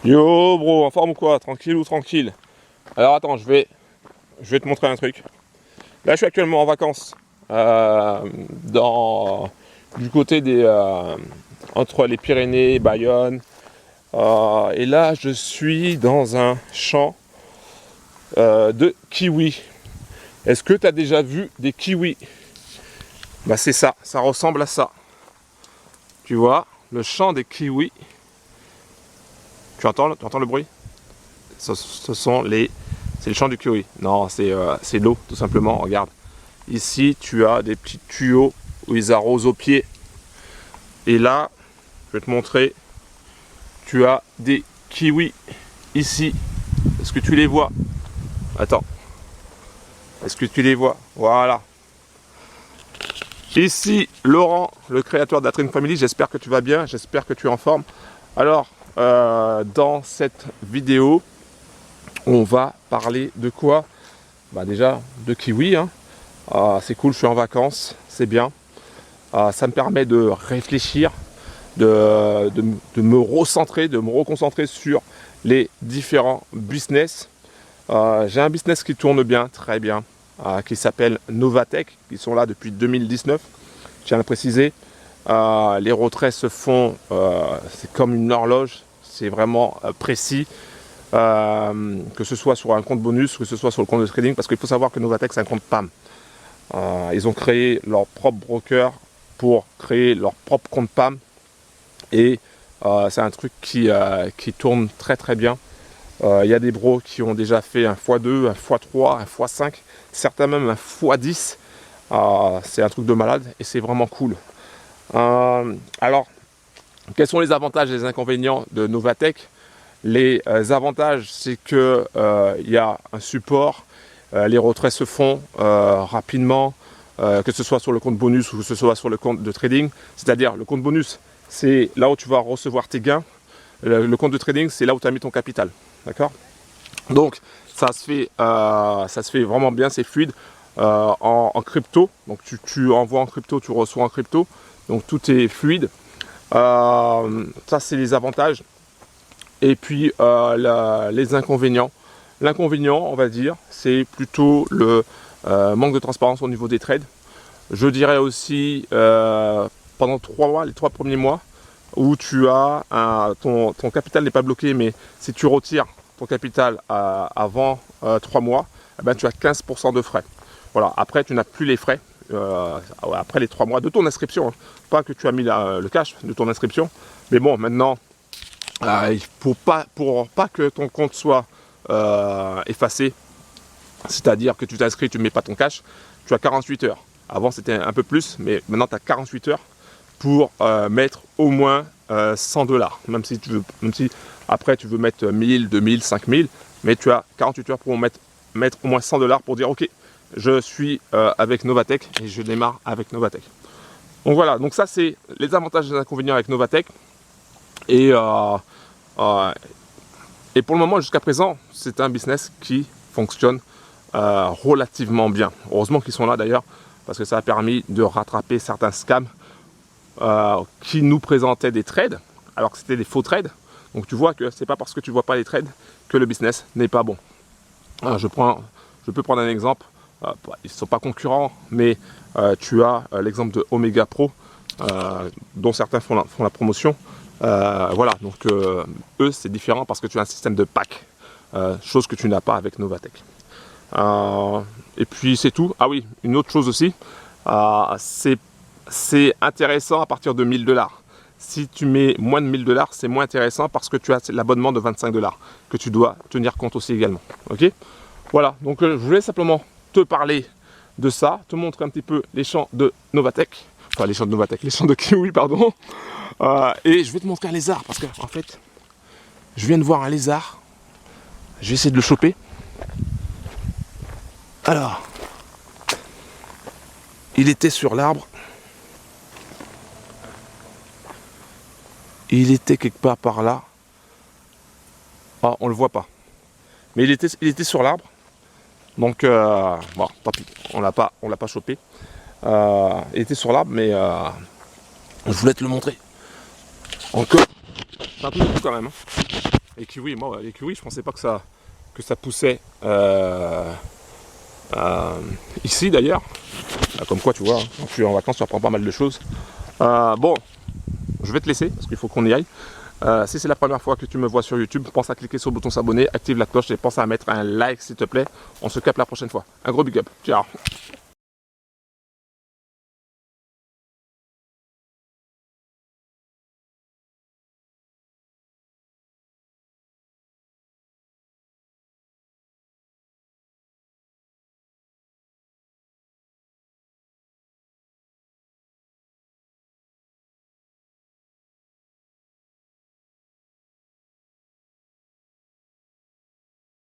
Yo bro, en forme ou quoi? Tranquille ou tranquille? Alors attends, je vais te montrer un truc. Là je suis actuellement en vacances du côté entre les Pyrénées et Bayonne. Et là je suis dans un champ de kiwis. Est-ce que tu as déjà vu des kiwis? Bah c'est ça, ça ressemble à ça. Tu vois, le champ des kiwis. Tu entends le bruit? C'est le champ du kiwi. Non, c'est l'eau, tout simplement. Regarde. Ici, tu as des petits tuyaux où ils arrosent au pied. Et là, je vais te montrer. Tu as des kiwis ici. Est-ce que tu les vois? Attends. Est-ce que tu les vois? Voilà. Ici, Laurent, le créateur de la Train Family. J'espère que tu vas bien. J'espère que tu es en forme. Alors, dans cette vidéo, on va parler de quoi? Bah déjà de kiwi, hein. C'est cool, je suis en vacances, c'est bien. Ça me permet de réfléchir, de me recentrer, de me reconcentrer sur les différents business. J'ai un business qui tourne bien, très bien, qui s'appelle Novatech, qui sont là depuis 2019. Je tiens à le préciser. Les retraits se font, c'est comme une horloge, c'est vraiment précis. Que ce soit sur un compte bonus, que ce soit sur le compte de trading, parce qu'il faut savoir que Novatech c'est un compte PAM. Ils ont créé leur propre broker pour créer leur propre compte PAM et c'est un truc qui tourne très très bien. Il y a des bros qui ont déjà fait un x2, un x3, un x5, certains même un x10. C'est un truc de malade et c'est vraiment cool. Alors, quels sont les avantages et les inconvénients de Novatech? Les avantages, c'est que y a un support, les retraits se font rapidement, que ce soit sur le compte bonus ou que ce soit sur le compte de trading. C'est-à-dire, le compte bonus, c'est là où tu vas recevoir tes gains. Le compte de trading, c'est là où tu as mis ton capital. D'accord? Donc, ça se fait vraiment bien, c'est fluide en crypto. Donc, tu envoies en crypto, tu reçois en crypto. Donc, tout est fluide. Ça, c'est les avantages. Et puis les inconvénients. L'inconvénient, on va dire, c'est plutôt le manque de transparence au niveau des trades. Je dirais aussi pendant 3 mois, les 3 premiers mois, où tu as ton capital n'est pas bloqué, mais si tu retires ton capital avant 3 mois, eh ben, tu as 15% de frais. Voilà. Après, tu n'as plus les frais après les 3 mois de ton inscription. Hein. Pas que tu as mis le cash de ton inscription, mais bon, maintenant. Pour pas que ton compte soit effacé, c'est-à-dire que tu t'inscris, tu ne mets pas ton cash, tu as 48 heures. Avant c'était un peu plus, mais maintenant tu as 48 heures pour mettre au moins 100 $. Même si après tu veux mettre 1000, 2000, 5000, mais tu as 48 heures pour mettre au moins 100 $ pour dire ok, je suis avec Novatech et je démarre avec Novatech. Donc voilà, donc ça c'est les avantages et les inconvénients avec Novatech. Et pour le moment, jusqu'à présent, c'est un business qui fonctionne relativement bien. Heureusement qu'ils sont là d'ailleurs, parce que ça a permis de rattraper certains scams qui nous présentaient des trades, alors que c'était des faux trades. Donc tu vois que c'est pas parce que tu vois pas les trades que le business n'est pas bon. Je peux prendre un exemple. Ils ne sont pas concurrents, mais tu as l'exemple de Omega Pro, dont certains font la promotion. Voilà, donc eux c'est différent parce que tu as un système de pack, chose que tu n'as pas avec Novatech. Et puis c'est tout. Ah oui, une autre chose aussi, c'est intéressant à partir de 1000 $. Si tu mets moins de 1000 $, c'est moins intéressant parce que tu as l'abonnement de 25 $ que tu dois tenir compte aussi également. Ok, voilà, donc je voulais simplement te parler de ça, te montrer un petit peu les champs de Novatech. Enfin, les champs de Novatech, les champs de kiwi, pardon. Et je vais te montrer un lézard parce que en fait, je viens de voir un lézard. Je vais essayer de le choper. Alors, il était sur l'arbre. Il était quelque part par là. Ah, on le voit pas. Mais il était sur l'arbre. Donc, bon, tant pis, on l'a pas chopé. Il était sur l'arbre, mais je voulais te le montrer. Encore, c'est un truc de fou quand même. Hein. Les kiwis, moi, les kiwis, je pensais pas que ça poussait ici d'ailleurs. Comme quoi, tu vois, quand tu es en vacances, tu apprends pas mal de choses. Bon, je vais te laisser parce qu'il faut qu'on y aille. Si c'est la première fois que tu me vois sur YouTube, pense à cliquer sur le bouton s'abonner, active la cloche et pense à mettre un like s'il te plaît. On se capte la prochaine fois. Un gros big up. Ciao.